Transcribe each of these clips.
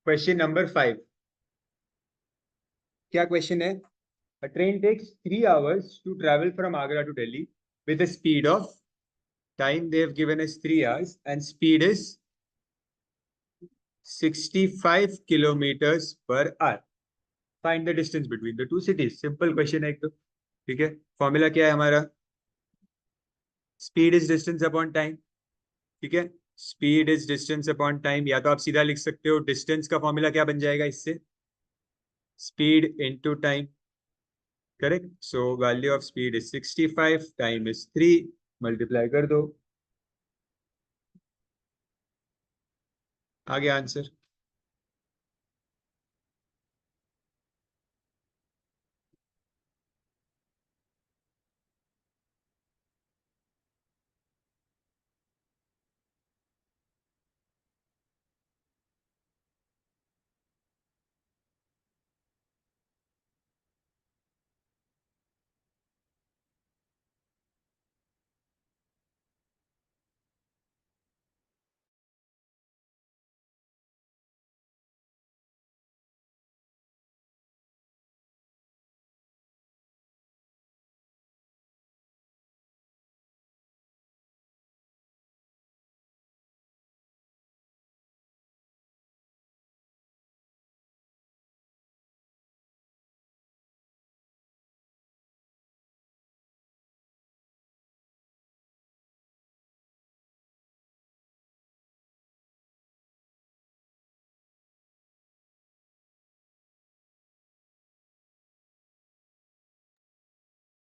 Question number 5। क्या question है? A train takes 3 hours to travel from Agra to Delhi with a speed of time they have given as 3 hours and speed is 65 kilometers per hour. Find the distance between the two cities. Simple question है एक तो। ठीक है, formula क्या है हमारा? Speed is distance upon time. ठीक है, speed is distance upon time, या तो आप सीधा लिख सकते हो डिस्टेंस का फॉर्मूला क्या बन जाएगा इससे? Speed into time. Correct. So value of speed is 65, time is 3, multiply कर दो, आगे answer.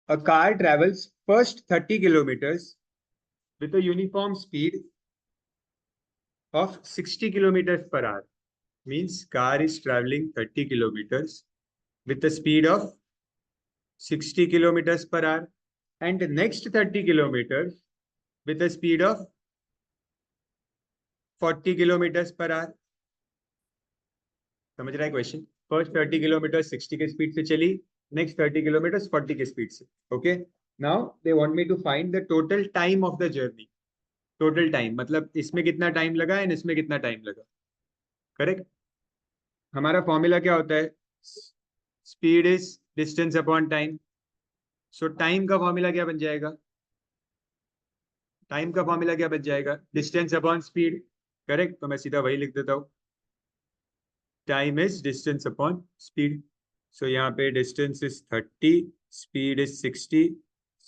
A car travels first 30 kilometers with a uniform speed of 60 kilometers per hour. Means car is traveling 30 kilometers with a speed of 60 kilometers per hour, and the next 30 kilometers with a speed of 40 kilometers per hour. समझ रहा है question? First 30 kilometre 60 के speed से चली, next 30 kilometre 40 के speed से। Okay, now they want me to find the total time of the journey. Total time मतलब इसमें कितना टाइम लगा एंड इसमें कितना टाइम लगा। करेक्ट। हमारा फॉर्मूला क्या होता है? Speed is distance upon time. So time का फॉर्मूला क्या बन जाएगा? टाइम का फॉर्मूला क्या बन जाएगा? Distance upon speed. करेक्ट, तो मैं सीधा वही लिख देता हूँ, time is distance upon speed. So यहाँ पे distance is 30, speed is 60,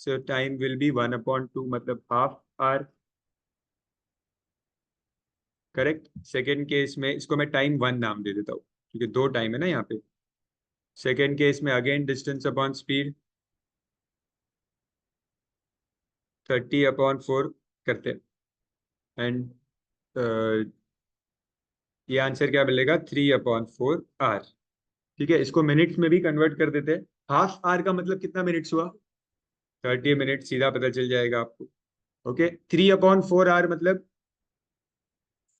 so time will be 1/2, मतलब half hour. Correct. Second case में इसको मैं टाइम 1 नाम दे देता हूँ क्योंकि 2 टाइम है ना यहाँ पे। सेकेंड केस में अगेन डिस्टेंस अपॉन स्पीड 30/4 करते हैं, एंड ये आंसर क्या मिलेगा? 3/4 आवर। ठीक है, इसको मिनट्स में भी कन्वर्ट कर देते हैं। हाफ आवर का मतलब कितना मिनट्स हुआ? 30 मिनट, सीधा पता चल जाएगा आपको। ओके, 3/4 आवर मतलब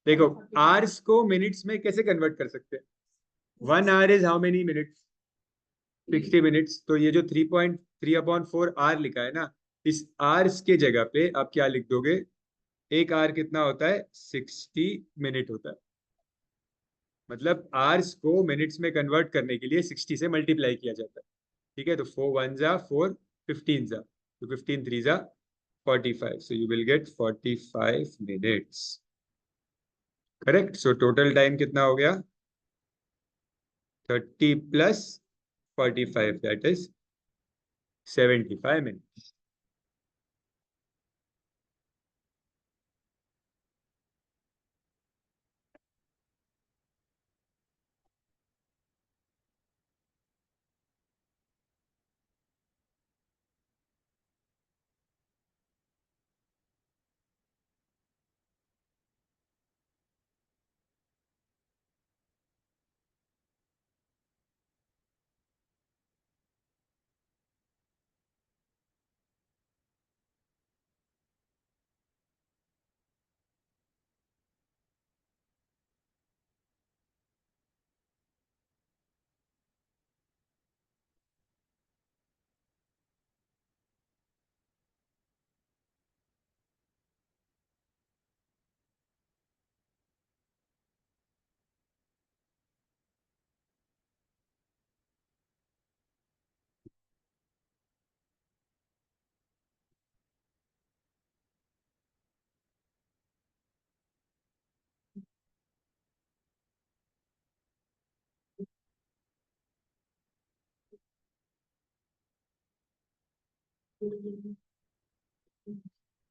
देखो, आवर्स को मिनट्स में कैसे कन्वर्ट कर सकते हैं? 1 our is how many minutes? 60 minutes. तो ये जो 3.3/4 आवर लिखा है ना, इस आवर्स के जगह पे आप क्या लिख दोगे? एक आवर कितना होता है? 60 मिनट होता है। मतलब आवर्स को मिनट्स में कन्वर्ट करने के लिए 60 से मल्टीप्लाई किया जाता है। ठीक है, तो 4 1 जा 4, 15 जा, तो 15 3 जा 45, so you will get 45 minutes. Correct. So total time कितना हो गया? 30 प्लस 45, दैट इज 75 मिनट्स।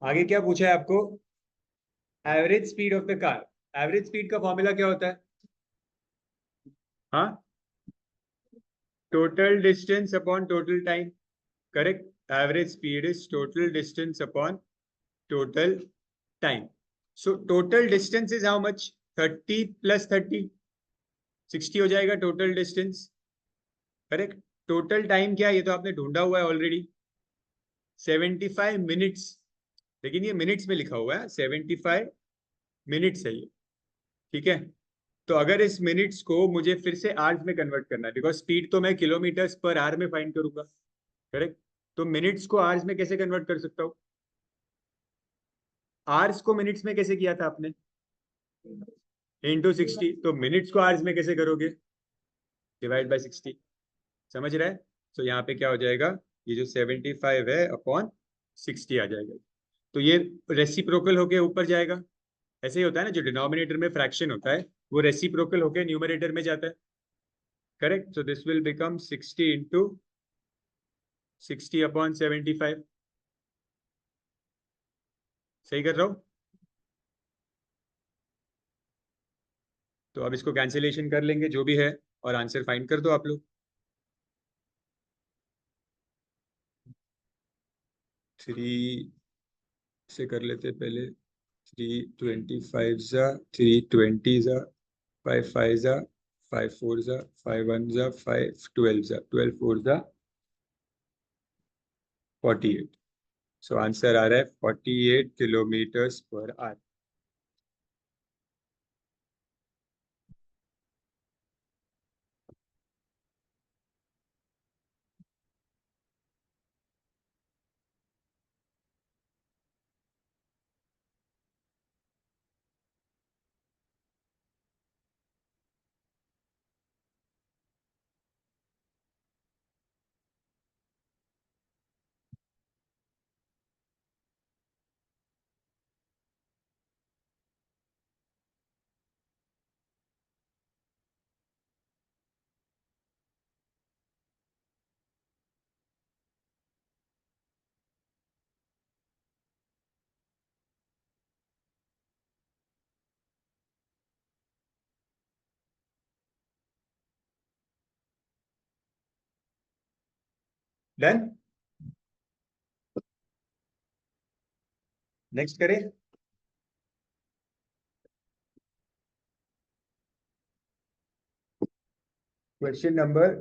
आगे क्या पूछा है आपको? Average speed of the car. Average speed का फॉर्मूला क्या होता है? हाँ, total distance upon total time. Correct, average speed is total distance upon total time. So total distance is how much? 30 plus 30, 60 हो जाएगा total distance. Correct. Total time क्या है? ये तो आपने ढूंढा हुआ है ऑलरेडी, 75 मिनट्स। लेकिन ये मिनट्स में लिखा हुआ है, 75 मिनट्स है ये। ठीक है। तो अगर इस मिनट्स को मुझे फिर से आवर्स में कन्वर्ट करना है, बिकॉज स्पीड तो मैं किलोमीटर्स पर आवर में फाइंड करूंगा। करेक्ट। तो मिनट्स को आवर्स में कैसे कन्वर्ट कर सकता हूँ? आवर्स को मिनट्स में कैसे किया था आपने? इंटू 60। तो मिनट्स को आवर्स में कैसे करोगे? Divide by 60। समझ रहा है? तो यहाँ पे क्या हो जाएगा, ये जो 75 है अपॉन 60 आ जाएगा। तो ये रेसिप्रोकल होके ऊपर जाएगा। ऐसे ही होता है ना, जो डिनोमिनेटर में फ्रैक्शन होता है वो रेसिप्रोकल होके न्यूमरेटर में जाता है। Correct. So this will become 60 into 60 upon 75। सही कर रहा हूँ? तो अब इसको कैंसिलेशन कर लेंगे जो भी है, और आंसर फाइंड कर दो आप लोग। 3 से कर लेते पहले। 3 25 जा, 3 20 जा, 5 5 जा, 5 4 जा, 5 1 जा, 5 12 जा, 12 4 जा, 48। सो आंसर आ रहा है 48 kilometre per hour. Done. Next करें। Question number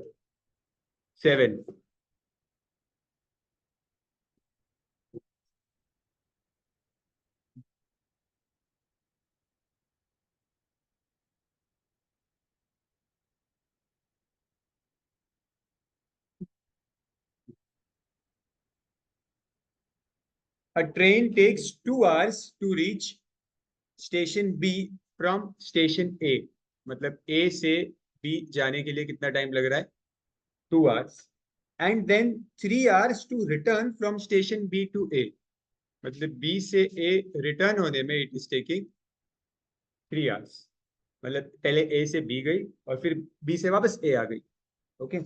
7। A train takes 2 hours to reach station B from station A. मतलब ए से बी जाने के लिए कितना टाइम लग रहा है? 2 hours। And then 3 hours to return from station B to A. मतलब बी से ए रिटर्न होने में इट इज टेकिंग 3 hours। मतलब पहले ए से बी गई और फिर बी से वापस ए आ गई। Okay.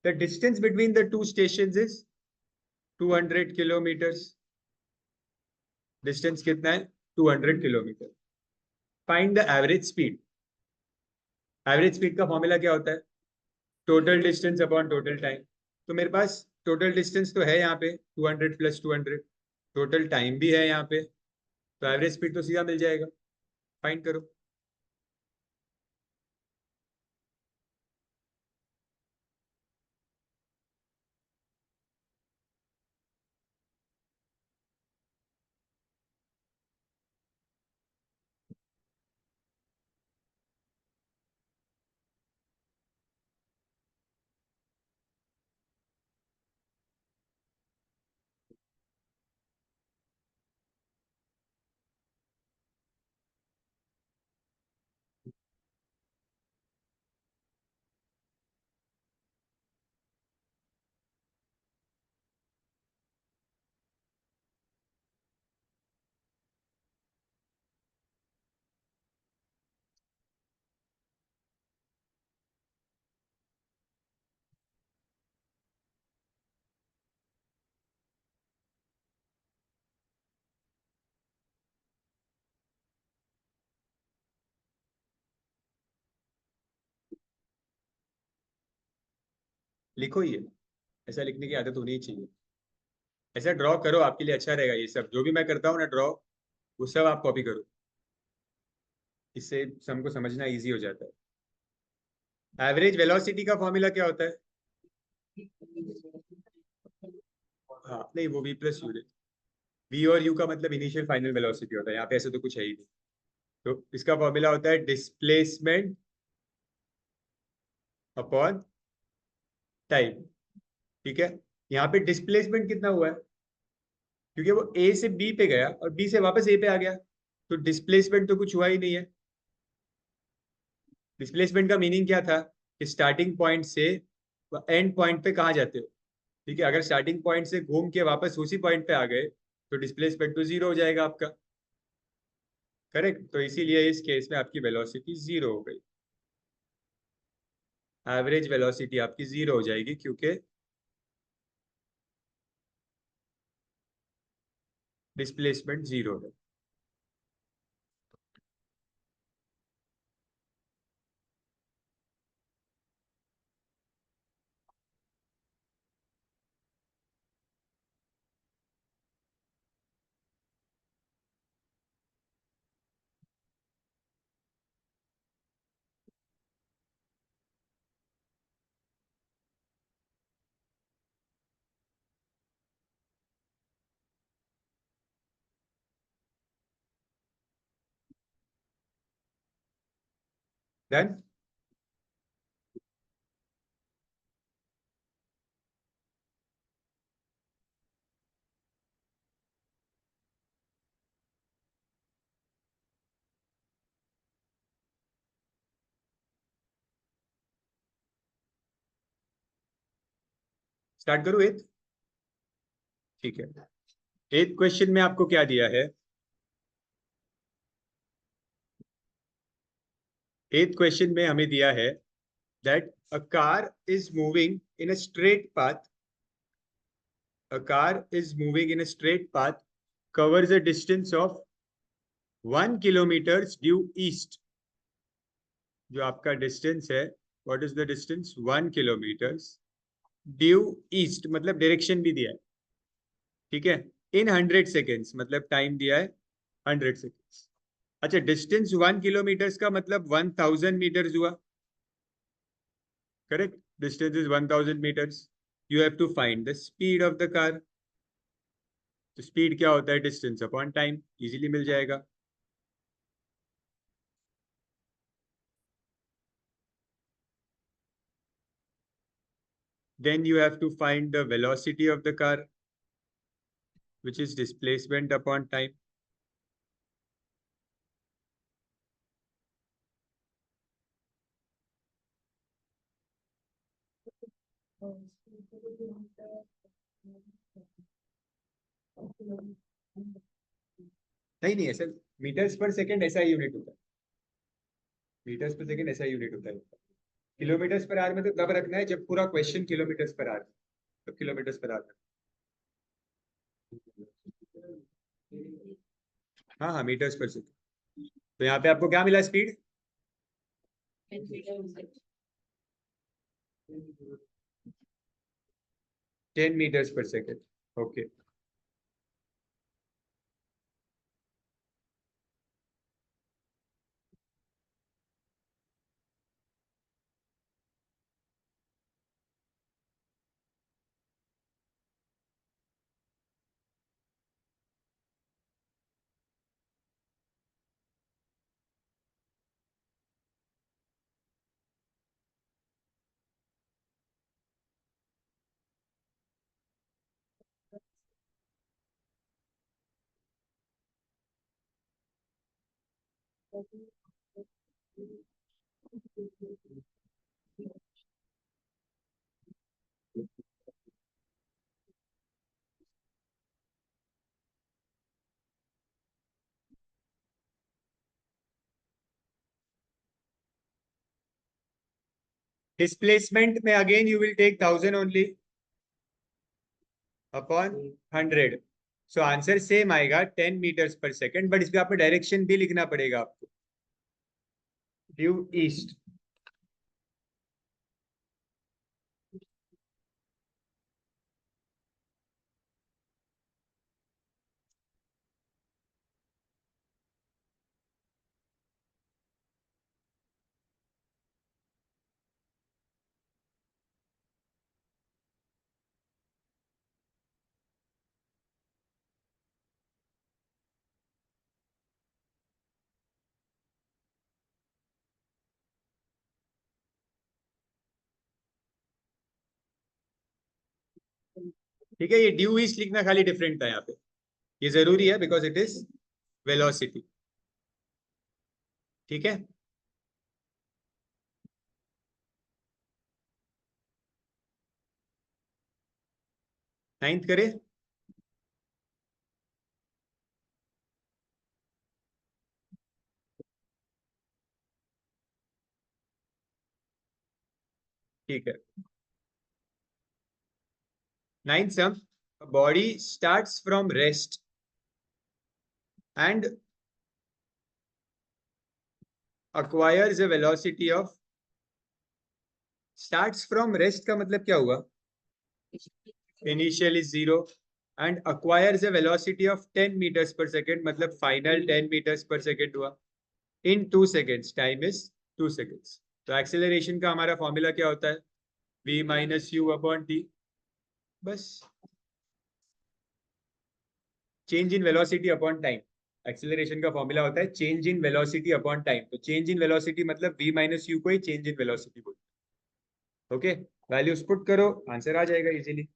The distance between the two station is 200 kilometres. Distance कितना है? 200 kilometre. Find the average speed. Average speed का फॉर्मूला क्या होता है? Total distance upon total time. तो मेरे पास टोटल डिस्टेंस तो है यहाँ पे 200 प्लस 200, टोटल टाइम भी है यहाँ पे, तो एवरेज स्पीड तो सीधा मिल जाएगा। फाइंड करो। लिखो ये, ऐसा लिखने की आदत होनी ही चाहिए। ऐसा ड्रॉ करो, आपके लिए अच्छा रहेगा। ये सब जो भी मैं करता हूँ ना ड्रॉ, वो सब आप कॉपी करो, इससे हमको समझना इजी हो जाता है। एवरेज वेलोसिटी का फॉर्मूला क्या होता है? हाँ नहीं, वो v प्लस यू। v और u का मतलब इनिशियल फाइनल वेलोसिटी होता है, यहाँ पे ऐसे तो कुछ है ही नहीं। तो इसका फॉर्मूला होता है डिस्प्लेसमेंट अपॉन टाइम। ठीक है, यहाँ पे डिस्प्लेसमेंट कितना हुआ है? क्योंकि वो ए से बी पे गया और बी से वापस ए पे आ गया, तो डिस्प्लेसमेंट तो कुछ हुआ ही नहीं है। डिस्प्लेसमेंट का मीनिंग क्या था कि स्टार्टिंग पॉइंट से एंड पॉइंट पे कहाँ जाते हो। ठीक है, अगर स्टार्टिंग पॉइंट से घूम के वापस उसी पॉइंट पे आ गए तो डिस्प्लेसमेंट तो जीरो हो जाएगा आपका। करेक्ट, तो इसीलिए इस केस में आपकी वेलोसिटी जीरो हो गई। एवरेज वेलोसिटी आपकी जीरो हो जाएगी क्योंकि डिस्प्लेसमेंट जीरो है। डन। स्टार्ट करूँ एथ? ठीक है, एथ क्वेश्चन में आपको क्या दिया है? एथ क्वेश्चन में हमें दिया है that a car is moving in a straight path, a car is moving in a straight path, covers a distance of 1 kilometers due east। जो आपका डिस्टेंस है, what is the distance? 1 kilometres due east, मतलब direction भी दिया है। ठीक है, इन 100 seconds, मतलब टाइम दिया है 100 सेकेंड्स। अच्छा, डिस्टेंस 1 किलोमीटर्स का मतलब 1000 मीटर्स हुआ। Correct, distance is 1000 metres. You have to find the speed of the car. तो स्पीड क्या होता है? डिस्टेंस अपॉन टाइम, इजीली मिल जाएगा। Then you have to find the velocity of the car, which is displacement upon time. नहीं नहीं, ऐसा metres per second ऐसा यूनिट होता है। मीटर्स पर सेकंड ऐसा यूनिट होता है। किलोमीटर्स पर आवर में तो तब रखना है जब पूरा क्वेश्चन किलोमीटर्स पर आवर, तो किलोमीटर्स पर आवर। हाँ हाँ, मीटर्स पर सेकंड। तो यहाँ पे आपको क्या मिला speed? 10 metres per second. Okay. Displacement में again you will take 1000 only upon 100। So answer same आएगा 10 मीटर्स पर सेकंड, बट इसमें आपको डायरेक्शन भी लिखना पड़ेगा आपको, ड्यू ईस्ट। ठीक है, ये ड्यू ईस्ट लिखना खाली डिफरेंट था यहाँ पे, ये जरूरी है बिकॉज इट इज वेलोसिटी। ठीक है, नाइन्थ करे। ठीक है, ninth sum, body starts from rest and acquires a velocity of, starts from rest का मतलब क्या हुआ, initial is zero and acquires a velocity of 10 meters per second, मतलब final 10 meters per second हुआ in 2 seconds, time is 2 seconds। तो acceleration का हमारा formula क्या होता है, v minus u upon t, बस change in velocity upon time. Acceleration का फॉर्मूला होता है change in velocity upon time, तो चेंज इन वेलोसिटी मतलब v माइनस यू को ही चेंज इन वेलोसिटी बोलते हैं। ओके, वैल्यूज पुट करो, आंसर आ जाएगा इजीली।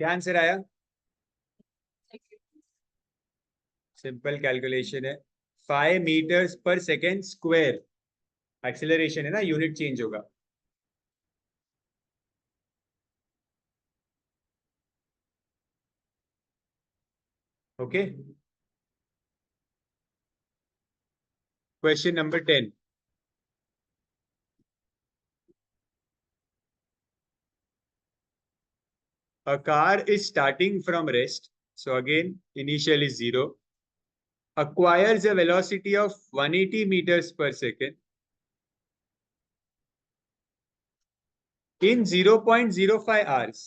क्या आंसर आया, सिंपल कैलकुलेशन है, 5 meters per second square acceleration है ना, यूनिट चेंज होगा। Okay, question number 10, a car is starting from rest, so again initial is zero, acquires a velocity of 180 meters per second in 0.05 hours,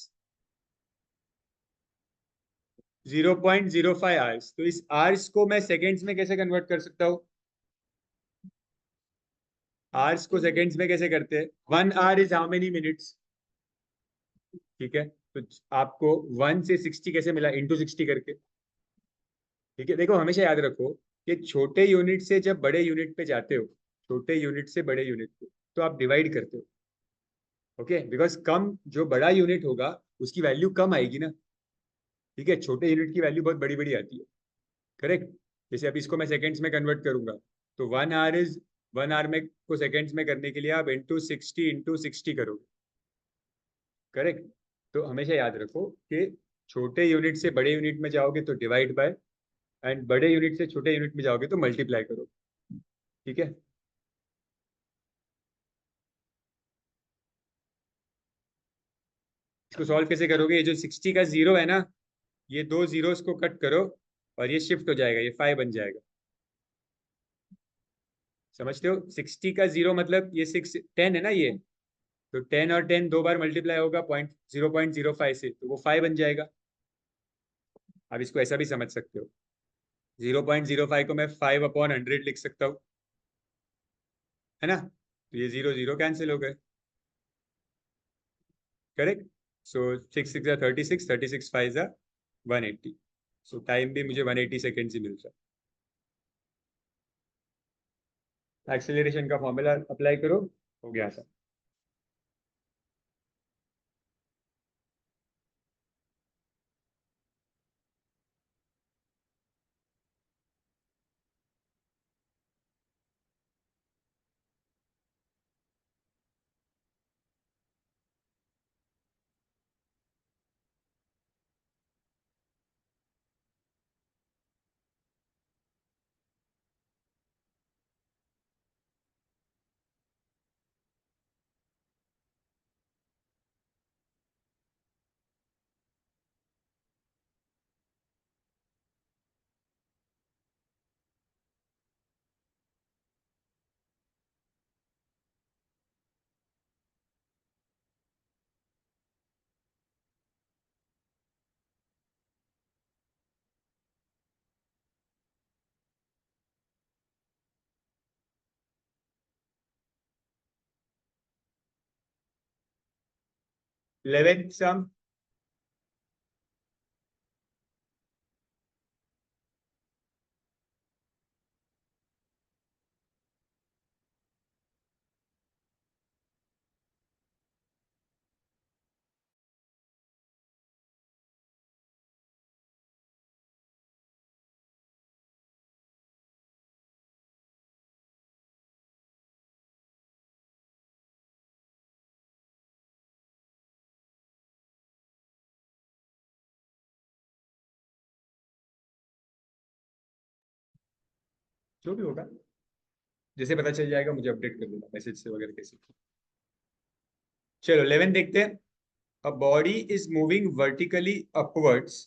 0.05 hours, तो इस hours को मैं seconds में कैसे convert कर सकता हूँ, आवर्स को सेकेंड्स में कैसे करते हैं, 1 hour is how many minutes. ठीक है, तो आपको 1 से 60 कैसे मिला, इंटू 60 करके। ठीक है, देखो हमेशा याद रखो कि छोटे यूनिट से जब बड़े यूनिट पे जाते हो, छोटे यूनिट से बड़े यूनिट पे, तो आप डिवाइड करते हो। ओके, बिकॉज कम जो बड़ा यूनिट होगा उसकी वैल्यू कम आएगी ना। ठीक है, छोटे यूनिट की वैल्यू बहुत बड़ी बड़ी आती है। करेक्ट, जैसे अब इसको मैं सेकेंड्स में कन्वर्ट करूंगा, तो 1 hour इज, 1 hour में को सेकेंड्स में करने के लिए आप इंटू 60 करोगे। करेक्ट, तो हमेशा याद रखो कि छोटे यूनिट से बड़े यूनिट में जाओगे तो डिवाइड बाय, एंड बड़े यूनिट से छोटे यूनिट में जाओगे तो मल्टीप्लाई करो। ठीक है, इसको सॉल्व कैसे करोगे, ये जो 60 का जीरो है ना, ये दो जीरोस को कट करो और ये शिफ्ट हो जाएगा, ये 5 बन जाएगा। समझते हो, 60 का जीरो मतलब ये 10 है ना ये, तो 10 और 10 दो बार मल्टीप्लाई होगा पॉइंट 0.05 से, तो वो 5 बन जाएगा। आप इसको ऐसा भी समझ सकते हो, 0.05 को मैं 5/100 लिख सकता हूँ, है ना, तो ये जीरो जीरो कैंसिल हो गए। करेक्ट, सो 6 6 36, 36 5 180, सो टाइम भी मुझे 180 सेकेंड ही मिल रहा है। एक्सेलरेशन का फॉर्मूला अप्लाई करो, हो गया सर। 11th सम, जो भी होगा जैसे पता चल जाएगा मुझे अपडेट कर देना मैसेज से वगैरह कैसे। चलो 11 देखते हैं। A body is moving vertically upwards,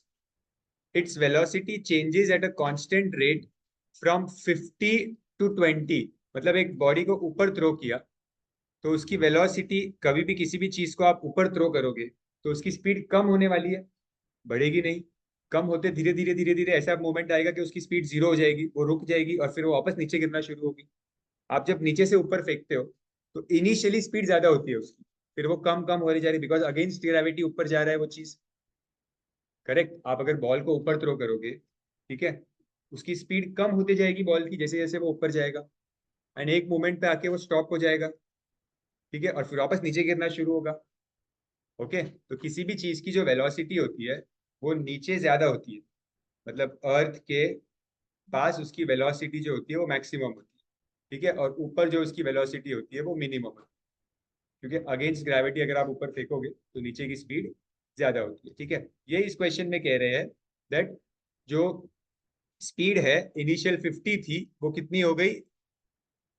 its velocity changes at a constant rate from 50 to 20। मतलब एक बॉडी को ऊपर थ्रो किया तो उसकी वेलोसिटी, कभी भी किसी भी चीज को आप ऊपर थ्रो करोगे तो उसकी स्पीड कम होने वाली है, बढ़ेगी नहीं। कम होते धीरे धीरे धीरे धीरे ऐसा मोमेंट आएगा कि उसकी स्पीड जीरो हो जाएगी, वो रुक जाएगी और फिर वो वापस नीचे गिरना शुरू होगी। आप जब नीचे से ऊपर फेंकते हो तो इनिशियली स्पीड ज्यादा होती है उसकी, फिर वो कम कम हो रही जा रही, बिकॉज अगेंस्ट ग्रेविटी ऊपर जा रहा है वो चीज। करेक्ट। आप अगर बॉल को ऊपर थ्रो करोगे, ठीक है, उसकी स्पीड कम होती जाएगी बॉल की जैसे जैसे वो ऊपर जाएगा, एंड एक मोमेंट पे आके वो स्टॉप हो जाएगा, ठीक है, और फिर वापस नीचे गिरना शुरू होगा। ओके, तो किसी भी चीज की जो वेलोसिटी होती है वो नीचे ज्यादा होती है, मतलब अर्थ के पास उसकी वेलोसिटी जो होती है वो मैक्सिमम होती है, ठीक है, और ऊपर जो उसकी वेलोसिटी होती है वो मिनिमम होती है, क्योंकि अगेंस्ट ग्रेविटी अगर आप ऊपर फेंकोगे तो नीचे की स्पीड ज्यादा होती है, ठीक है। ये इस क्वेश्चन में कह रहे हैं दैट जो स्पीड है इनिशियल 50 थी वो कितनी हो गई,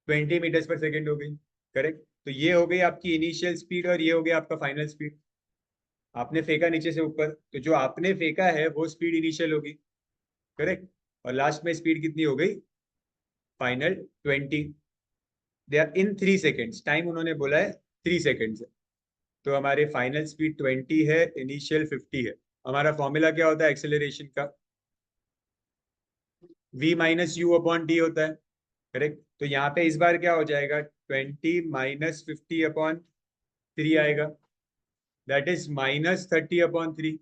20 मीटर्स पर सेकेंड हो गई। करेक्ट। तो ये हो गई आपकी इनिशियल स्पीड और ये हो गया आपका फाइनल स्पीड। आपने फेंका नीचे से ऊपर तो जो आपने फेंका है वो स्पीड इनिशियल होगी। करेक्ट। और लास्ट में स्पीड कितनी हो गई, final 20। They are in 3 seconds, time उन्होंने बोला है 3 सेकेंड्स है। तो हमारे फाइनल स्पीड 20 है, इनिशियल 50 है। हमारा फॉर्मूला क्या होता है एक्सेलरेशन का, v minus you upon D होता है। करेक्ट। तो यहाँ पे इस बार क्या हो जाएगा, 20 - 50/3 आएगा, दैट इज -30/3।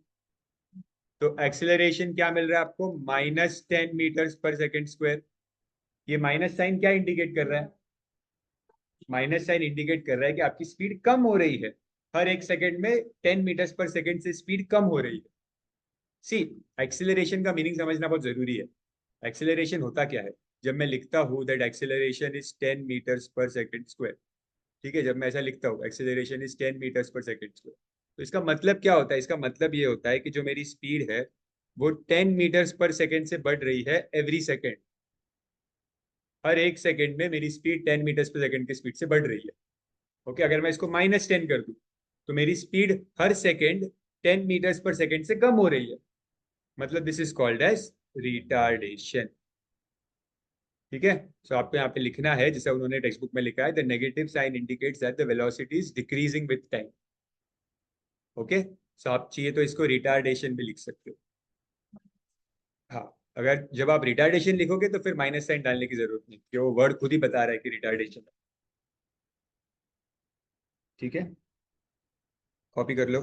तो एक्सेलरेशन क्या मिल रहा है आपको, -10 मीटर्स पर सेकेंड स्क्वायर। ये माइनस साइन क्या इंडिकेट कर रहा है, माइनस साइन इंडिकेट कर रहा है कि आपकी स्पीड कम हो रही है, हर एक सेकंड में 10 मीटर्स पर सेकेंड से स्पीड कम हो रही है। सी, एक्सेलरेशन का मीनिंग समझना बहुत जरूरी है। एक्सेलरेशन होता क्या है, जब मैं लिखता हूँ that acceleration is 10 metres per second square, ठीक है, जब मैं ऐसा लिखता हूँ acceleration is 10 metres per second square, तो इसका मतलब क्या होता है, इसका मतलब ये होता है कि जो मेरी स्पीड है वो 10 मीटर्स पर सेकेंड से बढ़ रही है एवरी सेकेंड। हर एक सेकेंड में मेरी स्पीड 10 मीटर्स पर सेकेंड की स्पीड से बढ़ रही है। ओके, अगर मैं इसको -10 कर दूं तो मेरी स्पीड हर सेकेंड 10 मीटर्स पर सेकेंड से कम हो रही है, मतलब this is called as retardation. ठीक है। सो आपको यहाँ पे लिखना है जैसे उन्होंने टेक्स्ट बुक में लिखा है, the negative sign indicates that the velocity is decreasing with time. Okay, so आप चाहिए तो इसको रिटार्डेशन भी लिख सकते हो। हाँ, अगर जब आप रिटार्डेशन लिखोगे तो फिर माइनस साइन डालने की जरूरत नहीं, कि वो वर्ड खुद ही बता रहा है कि रिटार्डेशन है। ठीक है, कॉपी कर लो,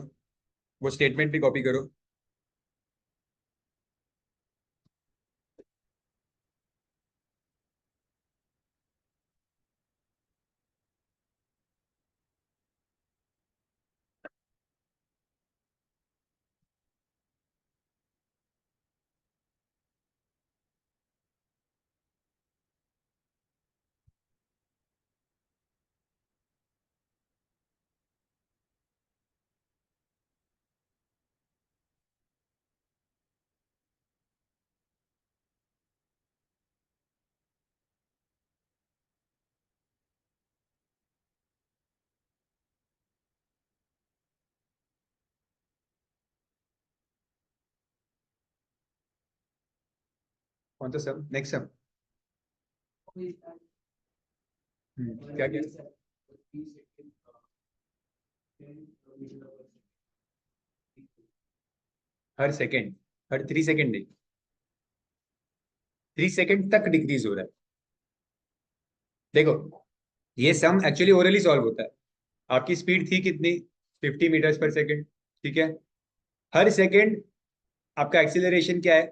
वो स्टेटमेंट भी कॉपी करो। कौन सा सम, नेक्स्ट सम। क्या क्या, हर सेकेंड, हर 3 सेकेंड नहीं, 3 सेकेंड तक डिक्रीज हो रहा है। देखो, ये सम एक्चुअली ओरली सॉल्व होता है। आपकी स्पीड थी कितनी, 50 मीटर्स पर सेकेंड। ठीक है, हर सेकेंड आपका एक्सीलरेशन क्या है,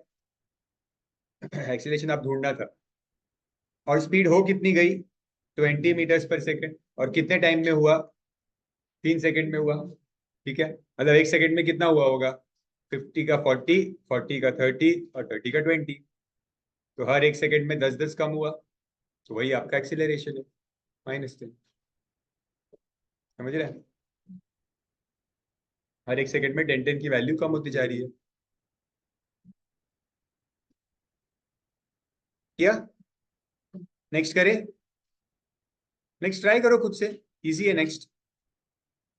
एक्सीलरेशन आप ढूंढना था, और स्पीड हो कितनी गई, 20 मीटर्स पर सेकेंड, और कितने टाइम में हुआ, 3 सेकेंड में हुआ। ठीक है, मतलब 1 सेकेंड में कितना हुआ होगा, 50 का 40, 40 का 30 और 30 का 20, तो हर 1 सेकेंड में 10-10 कम हुआ, तो वही आपका एक्सीलरेशन है, -10। समझ रहे हैं, हर 1 सेकेंड में 10-10 की वैल्यू कम होती जा रही है। क्या, नेक्स्ट करें, नेक्स्ट ट्राई करो खुद से, इजी है नेक्स्ट,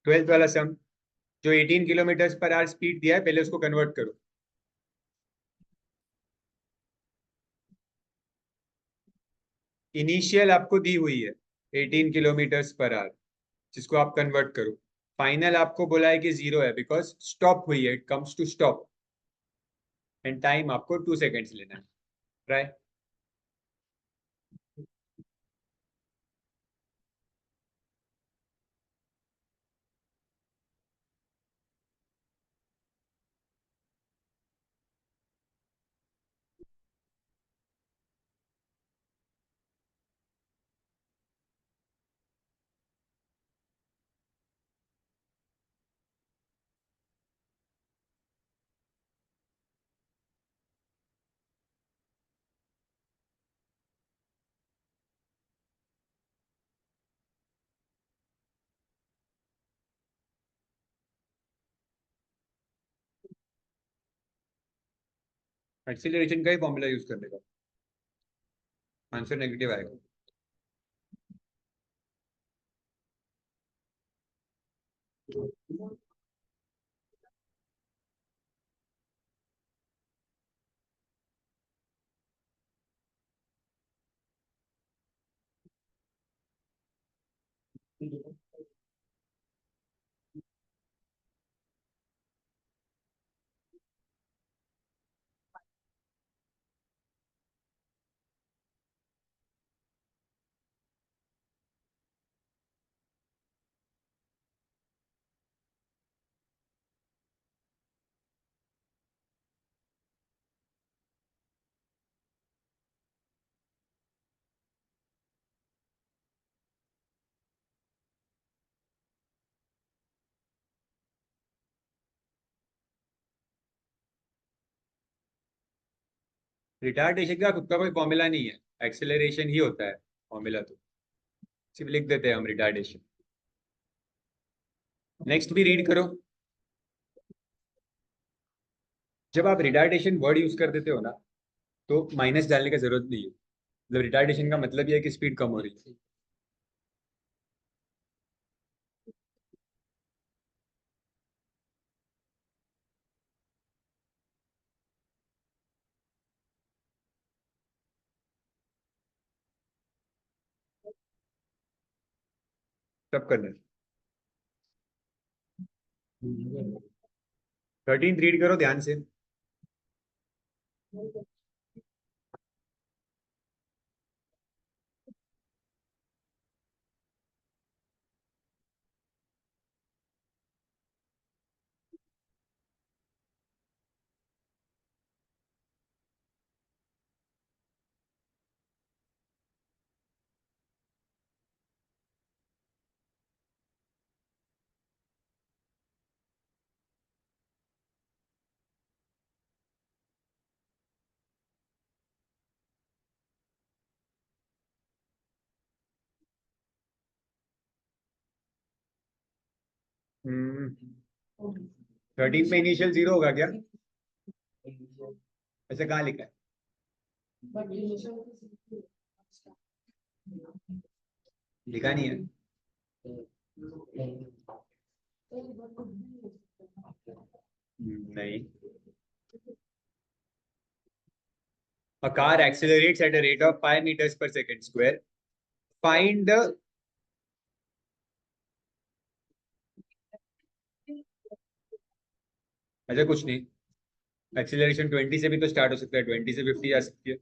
12th वाला सम, जो 18 किलोमीटर पर आवर स्पीड दिया है, पहले उसको कन्वर्ट करो। इनिशियल आपको दी हुई है 18 किलोमीटर पर आवर, जिसको आप कन्वर्ट करो। फाइनल आपको बोला है कि 0 है, बिकॉज स्टॉप हुई है, it comes to stop, and time आपको 2 सेकेंड्स लेना है। ट्राई। एक्सीलरेशन का ही फॉर्मूला यूज करने का, आंसर नेगेटिव आएगा। रिटार्डेशन का खुद का कोई फॉर्मूला नहीं है, एक्सेलरेशन ही होता है फॉर्मूला, तो सिर्फ लिख देते हैं हम रिटार्डेशन। नेक्स्ट भी रीड करो। जब आप रिटार्डेशन वर्ड यूज कर देते हो ना, तो माइनस डालने का जरूरत नहीं है, मतलब रिटार्डेशन का मतलब ये है कि स्पीड कम हो रही है। सब करना है। 13 रीड करो ध्यान से। हम्म, 13 में इनिशियल 0 होगा क्या, ऐसे कहाँ लिखा है, लिखा नहीं है। नहीं, a car accelerates at a rate of 5 meters per second square, find the, अच्छा कुछ नहीं, एक्सीलरेशन 20 से भी तो स्टार्ट हो सकता है, 20 से 50 जा सकती है,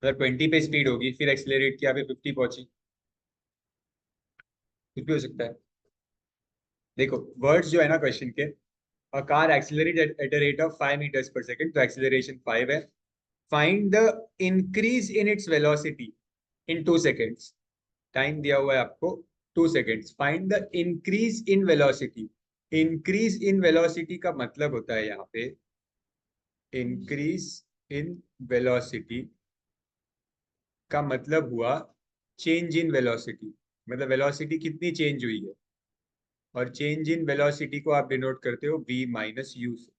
अगर 20 पे स्पीड होगी फिर एक्सीलरेट किया फिर 50 पहुंची, कुछ भी हो सकता है। देखो वर्ड्स जो है ना क्वेश्चन के, a car accelerates at a rate of 5 meters per second, तो acceleration 5 है. Find the increase in its velocity in 2 seconds. Time दिया हुआ है आपको 2 seconds. Find the increase in velocity. Increase in velocity का मतलब होता है यहाँ पे increase in velocity का मतलब हुआ change in velocity. मतलब velocity कितनी change हुई है, और चेंज इन वेलोसिटी को आप डिनोट करते हो v माइनस यू से.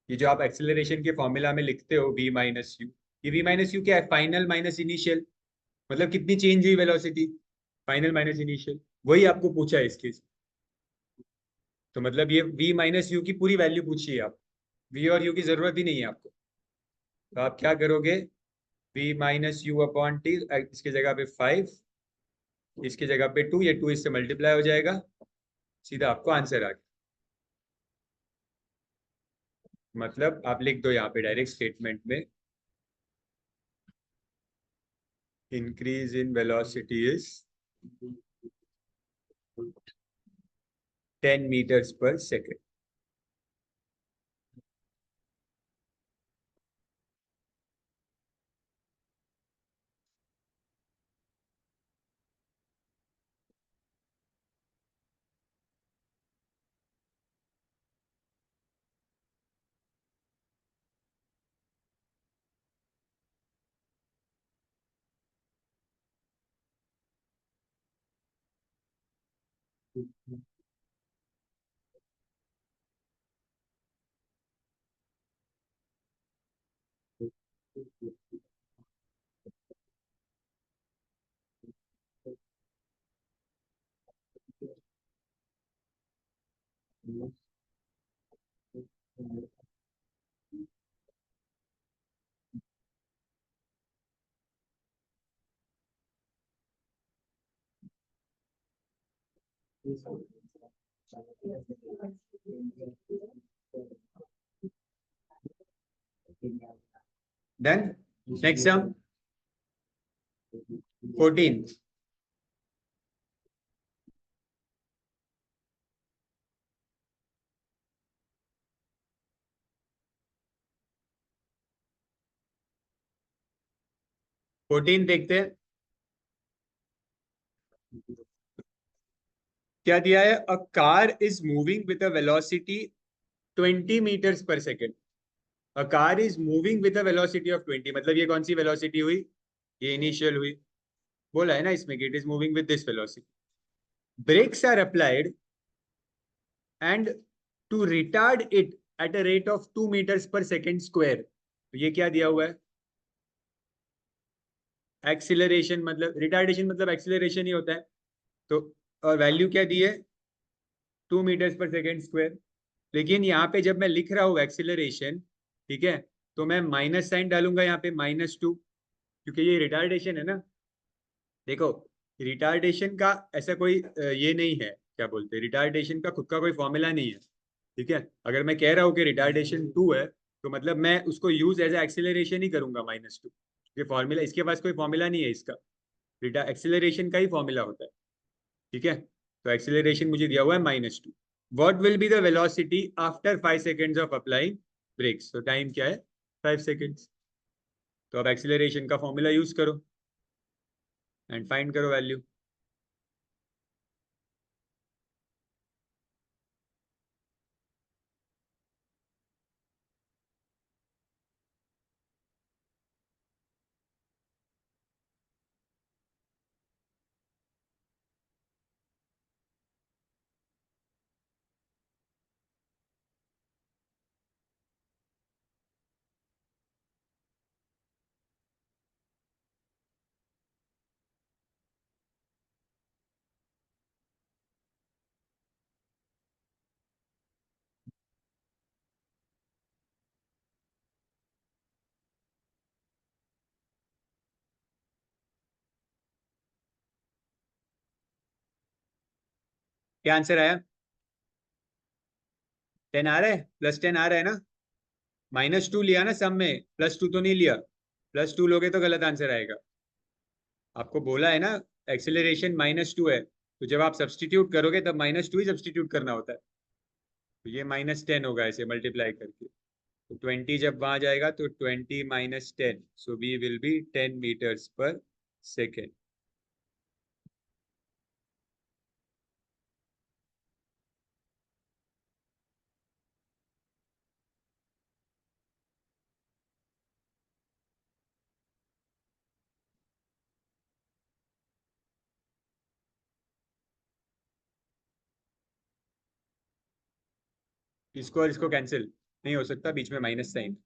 ये जो आप एक्सेलरेशन के फॉर्मूला में लिखते हो v माइनस यू, ये v माइनस यू क्या है? Final minus initial. मतलब कितनी चेंज हुई वेलोसिटी, फाइनल माइनस इनिशियल. वही आपको पूछा है इस केस. तो मतलब ये v माइनस यू की पूरी वैल्यू पूछी है आप. v और u की जरूरत ही नहीं है आपको. तो आप क्या करोगे, v minus you upon T, इसके जगह पे 5, इसके जगह पे 2, ये 2 इससे मल्टीप्लाई हो जाएगा, सीधा आपको आंसर आ गया. मतलब आप लिख दो यहाँ पे डायरेक्ट स्टेटमेंट में, increase in velocity is 10 meters per second. Done. Next sum, 14. 14 देखते हैं क्या दिया है. A car is moving with a velocity 20 meters per second. A car is moving with a velocity of 20, मतलब ये कौन सी वेलोसिटी हुई, ये इनिशियल हुई. बोला है ना इसमें कि it is moving with this velocity. Brakes are applied and to retard it at a rate of 2 meters per second square. तो ये क्या दिया हुआ है, एक्सिलरेशन. मतलब रिटार्डेशन मतलब एक्सिलरेशन ही होता है. तो और वैल्यू क्या दी है, 2 meters per second square. लेकिन यहाँ पे जब मैं लिख रहा हूँ एक्सिलरेशन, ठीक है, तो मैं माइनस साइन डालूंगा यहाँ पे -2, क्योंकि ये रिटार्डेशन है ना. देखो रिटार्डेशन का ऐसा कोई ये नहीं है, क्या बोलते हैं, रिटार्डेशन का खुद का कोई फॉर्मूला नहीं है. ठीक है, अगर मैं कह रहा हूँ कि रिटार्डेशन 2 है, तो मतलब मैं उसको यूज एज एक्सिलरेशन ही करूंगा -2. ये फॉर्मूला, इसके पास कोई फॉर्मूला नहीं है इसका. एक्सिलरेशन का ही फॉर्मूला होता है. ठीक है, तो एक्सिलरेशन मुझे दिया हुआ है -2. What will be the velocity after 5 seconds of applying brakes. तो टाइम क्या है, 5 सेकेंड्स. तो अब एक्सिलरेशन का फॉर्मूला यूज करो एंड फाइंड करो वैल्यू. क्या आंसर आया, 10 आ रहा है, +10 आ रहा है ना. -2 लिया ना सम में, +2 तो नहीं लिया. +2 लोगे तो गलत आंसर आएगा. आपको बोला है ना एक्सिलरेशन -2 है, तो जब आप सब्सटीट्यूट करोगे तब -2 ही सब्सटीट्यूट करना होता है, तो ये -10 होगा ऐसे मल्टीप्लाई करके। तो 20 जब वहां जाएगा तो 20 - 10, so we will be 10 meters per second। इसको और इसको कैंसिल नहीं हो सकता, बीच में माइनस साइन,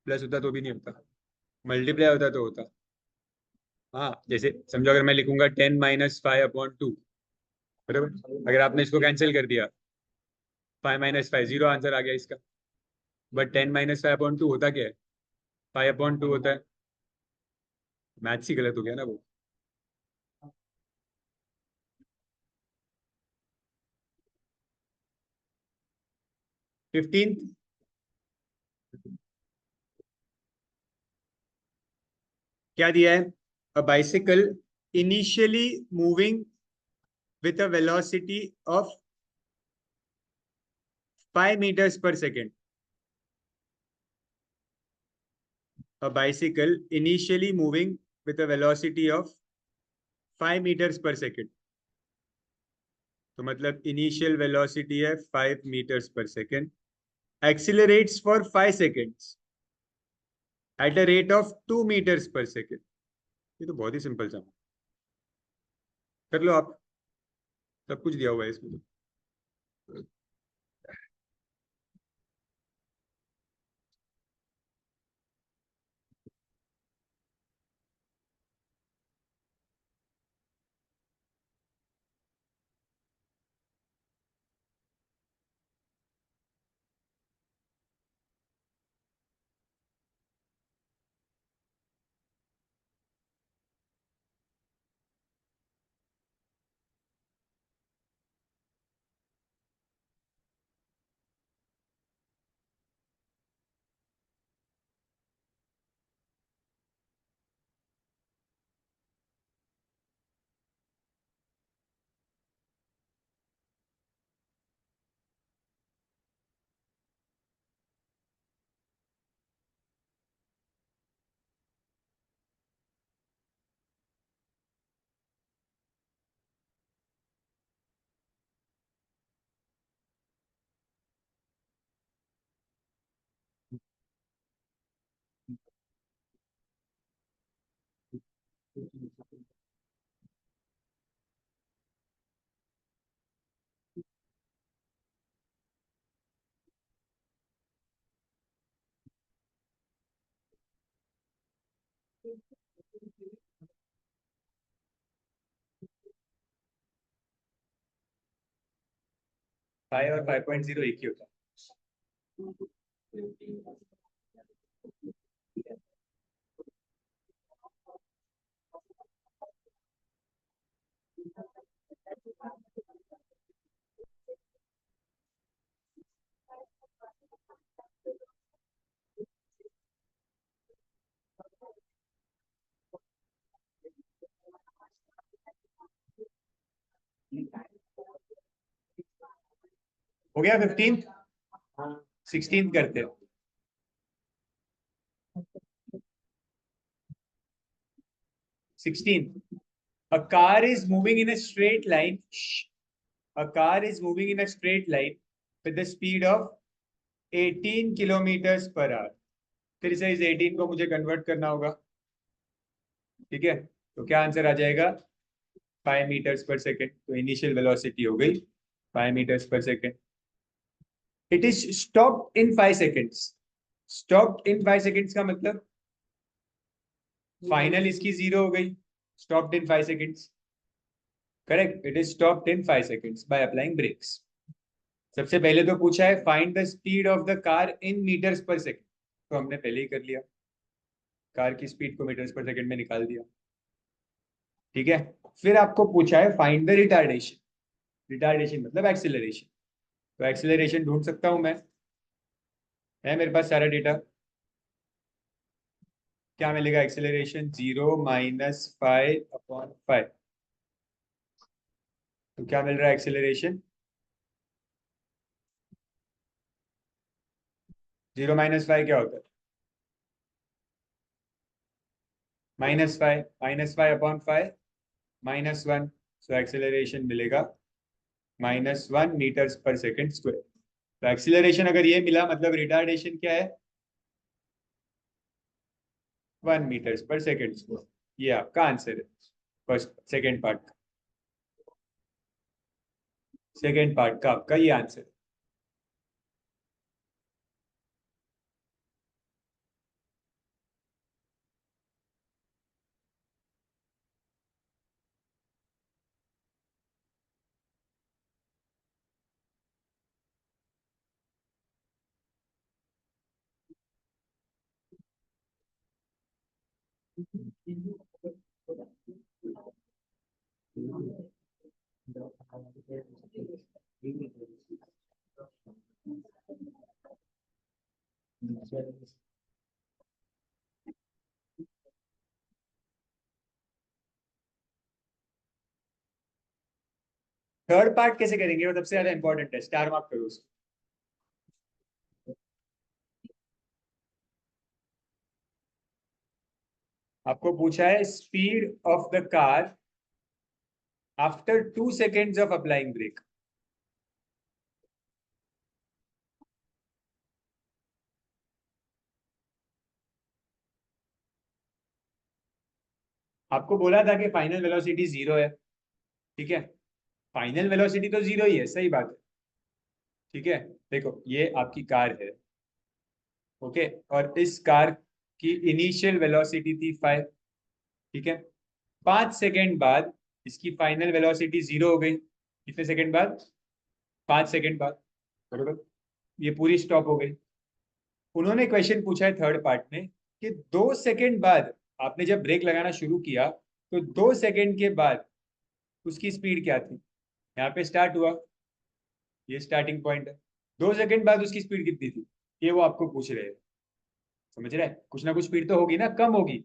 प्लस होता तो भी नहीं होता, मल्टीप्लाई होता तो होता। हाँ, जैसे समझो अगर मैं लिखूंगा 10 - 5/2, बराबर, अगर आपने इसको कैंसिल कर दिया, 5 - 5 जीरो आंसर आ गया इसका। बट 10 - 5/2 होता क्या है? 5/2 होता है। मैथ्स ही गलत हो गया ना वो। 15th, क्या दिया है? A bicycle initially moving with a velocity of 5 meters per second। A bicycle initially moving with a velocity of 5 meters per second। तो मतलब इनिशियल वेलोसिटी है 5 meters per second, accelerates for 5 seconds at a rate of 2 meters per second। ये तो बहुत ही simple सा, कर लो आप, सब कुछ दिया हुआ है इसमें तो। 5 और 5.0 एक ही होता है। हो गया 15th, 16th करते हो। 16th, a car is moving in a straight line. A car is moving in a straight line with the speed of 18 kilometers per hour। फिर से इस 18 को मुझे कन्वर्ट करना होगा, ठीक है? तो क्या आंसर आ जाएगा? 5 meters per second। तो इनिशियल वेलोसिटी हो गई 5 meters per second। It is stop in 5 seconds। Stop in 5 seconds का मतलब फाइनल इसकी 0 हो गई, stop in 5 seconds। Correct, it is stop in 5 seconds by applying brakes. सबसे पहले तो पूछा है find the speed of the car in metres per second, तो हमने पहले ही कर लिया, कार की स्पीड को मीटर्स पर सेकेंड में निकाल दिया, ठीक है? फिर आपको पूछा है फाइंड द रिटार्डेशन। रिटार्डेशन मतलब एक्सिलरेशन, तो एक्सिलरेशन ढूंढ सकता हूं मैं, है मेरे पास सारा डेटा। क्या मिलेगा? एक्सिलरेशन 0 - 5/5। क्या मिल रहा है एक्सेलरेशन? 0 - 5 क्या होता है? -5 -5 अपॉन 5 -1, सो एक्सेलरेशन मिलेगा -1 मीटर्स पर सेकेंड स्क्वायर। तो एक्सीलरेशन अगर ये मिला मतलब रिटार्डेशन क्या है? 1 मीटर्स पर सेकेंड स्क्वायर। ये आपका आंसर है फर्स्ट सेकेंड पार्ट का। सेकेंड पार्ट का आपका ये आंसर है। थर्ड पार्ट कैसे करेंगे वो सबसे ज्यादा इंपॉर्टेंट है, स्टार मार्क करो उसको। आपको पूछा है speed of the car after 2 seconds of applying brake. आपको बोला था कि फाइनल वेलोसिटी 0 है, ठीक है? फाइनल वेलोसिटी तो 0 ही है, सही बात है। ठीक है, देखो ये आपकी कार है, ओके, और इस कार की इनिशियल वेलोसिटी थी 5, ठीक है? 5 सेकेंड बाद इसकी फाइनल वेलोसिटी 0 हो गई। कितने सेकेंड बाद? 5 सेकेंड बाद, बरोबर। ये पूरी स्टॉप हो गई। उन्होंने क्वेश्चन पूछा है थर्ड पार्ट में कि 2 सेकेंड बाद आपने जब ब्रेक लगाना शुरू किया तो 2 सेकेंड के बाद उसकी स्पीड क्या थी? यहाँ पे स्टार्ट हुआ, ये स्टार्टिंग पॉइंट है। 2 सेकेंड बाद उसकी स्पीड कितनी थी, ये वो आपको पूछ रहे हैं। समझ रहे हैं? कुछ ना कुछ स्पीड तो होगी ना, कम होगी,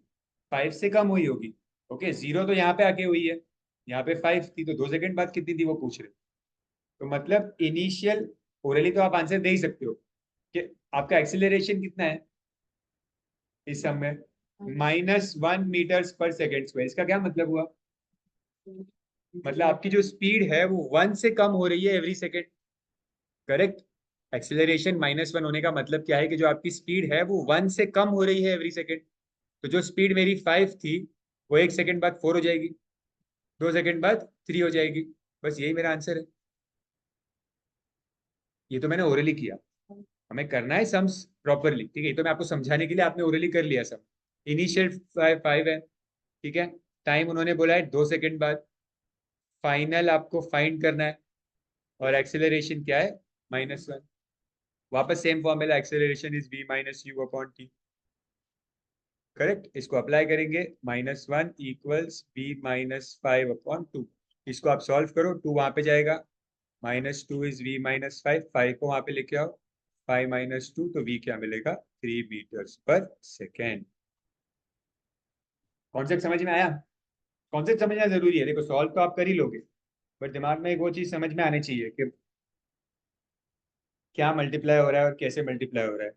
5 से कम हुई होगी। ओके, 0 तो यहाँ पे आके हुई है, यहाँ पे 5 थी, तो 2 सेकेंड बाद कितनी थी वो पूछ रहे हैं। तो मतलब इनिशियल, ओरली तो आप आंसर दे ही सकते हो कि आपका एक्सिलरेशन कितना है इस सब में, -1 मीटर्स पर सेकेंड स्क्वायर। इसका क्या मतलब हुआ? मतलब आपकी जो स्पीड है वो 1 से कम हो रही है एवरी सेकेंड, करेक्ट? एक्सेलरेशन -1 होने का मतलब क्या है कि जो आपकी स्पीड है वो 1 से कम हो रही है एवरी सेकेंड। तो जो स्पीड मेरी 5 थी वो 1 सेकेंड बाद 4 हो जाएगी, 2 सेकेंड बाद 3 हो जाएगी। बस यही मेरा आंसर है। ये तो मैंने ओरली किया, हमें करना है सम्स प्रॉपरली, ठीक है? ये तो मैं आपको समझाने के लिए, आपने ओरली कर लिया सम। इनिशियल 5 है, ठीक है? टाइम उन्होंने बोला है 2 सेकेंड बाद। फाइनल आपको फाइंड करना है, और एक्सेलरेशन क्या है? -1। वापस same formula, acceleration is v - u/t। Correct, इसको अप्लाई करेंगे, -1 = v - 5/2। इसको आप सॉल्व करो, 2 वहां पे जाएगा, -2 इज v - 5, 5 को वहां पे लेके आओ, 5 - 2, तो v क्या मिलेगा? 3 मीटर्स पर सेकेंड। कॉन्सेप्ट समझ में आया? कॉन्सेप्ट समझना जरूरी है, देखो सॉल्व तो आप कर ही लोगे, पर दिमाग में एक वो चीज समझ में आनी चाहिए कि क्या मल्टीप्लाई हो रहा है और कैसे मल्टीप्लाई हो रहा है।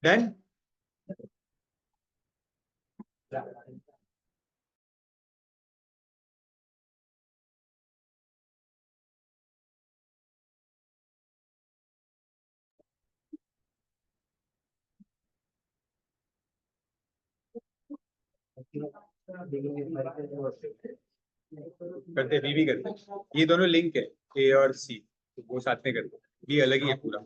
डन। करते बी भी करते, ये दोनों लिंक है, ए और सी, तो वो साथ में करते, बी अलग ही है पूरा।